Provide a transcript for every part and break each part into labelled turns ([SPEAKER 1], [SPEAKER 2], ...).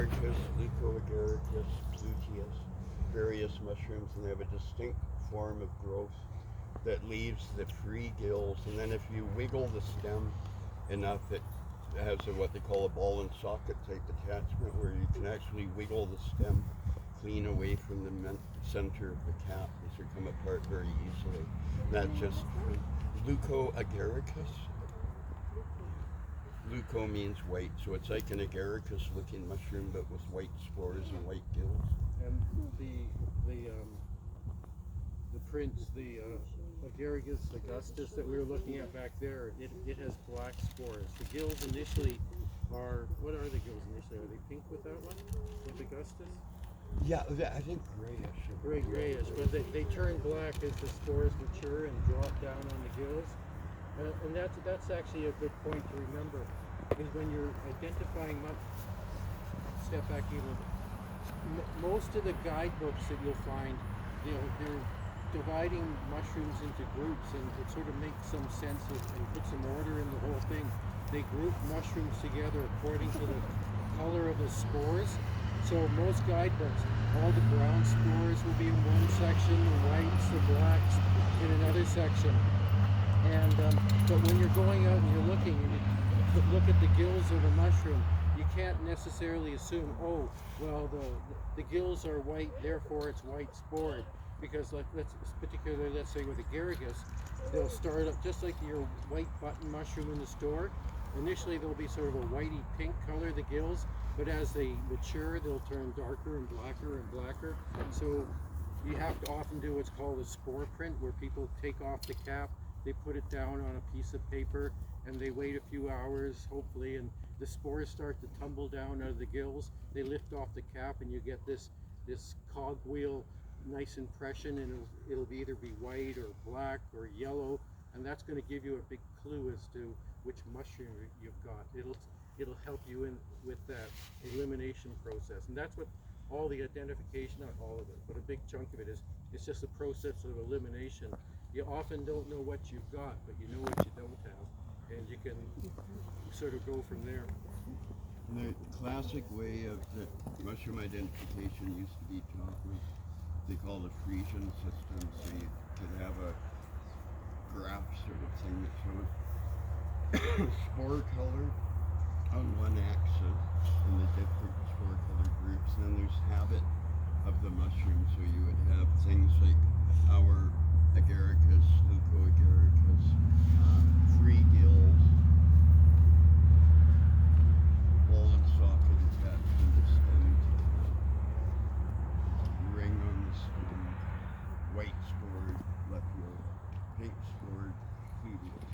[SPEAKER 1] agaricus, leucoagaricus, luteus, various mushrooms, and they have a distinct form of growth that leaves the free gills, and then if you wiggle the stem enough, it has what they call a ball and socket type attachment, where you can actually wiggle the stem clean away from the center of the cap, as they come apart very easily. That's just leucoagaricus. Leuco means white, so it's like an agaricus-looking mushroom, but with white spores and white gills.
[SPEAKER 2] And the prints, the Agaricus augustus that we were looking at back there, it has black spores. The gills initially are, what are the gills initially? Are they pink with that one, with Augustus?
[SPEAKER 1] Yeah, I think grayish.
[SPEAKER 2] Grayish, but they turn black as the spores mature and drop down on the gills. And that's actually a good point to remember, is when you're identifying, step back even, most of the guidebooks that you'll find, they're dividing mushrooms into groups, and it sort of makes some sense and put some order in the whole thing. They group mushrooms together according to the color of the spores. So most guidebooks, all the brown spores will be in one section, the whites, the blacks in another section. And but when you're going out and you're looking and you look at the gills of a mushroom, you can't necessarily assume, oh, well, the gills are white, therefore it's white spored. Because let's say with agaricus, they'll start up just like your white button mushroom in the store. Initially there'll be sort of a whitey pink color, the gills, but as they mature they'll turn darker and blacker. So you have to often do what's called a spore print, where people take off the cap, they put it down on a piece of paper, and they wait a few hours, hopefully, and the spores start to tumble down out of the gills. They lift off the cap and you get this cogwheel nice impression, and it'll either be white or black or yellow, and that's going to give you a big clue as to which mushroom you've got. It'll help you in with that elimination process, and that's what all the identification, not all of it, but a big chunk of it is. It's just a process of elimination. You often don't know what you've got, but you know what you don't have, and you can sort of go from there.
[SPEAKER 1] The classic way of the mushroom identification used to be taught was they call the Frisian system, so you could have a graph sort of thing that showed spore color on one axis in the different spore color groups, and then there's habit of the mushroom, so you would have things like our agaricus, leucoagaricus, free gills, ball and socket attached to the stem, ring on the stem, white spored lepios, pink spored luteus,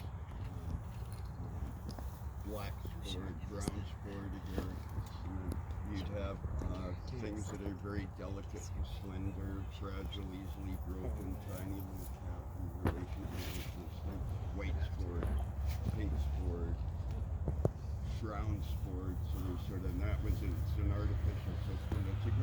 [SPEAKER 1] black spored, brown spored agaricus, and then you'd have things that are very delicate, slender, fragile, easily broken, tiny little cap in relation to this thing, white spored, pink spored, brown spored, so there's sort of, and that was it's an artificial system. It's a good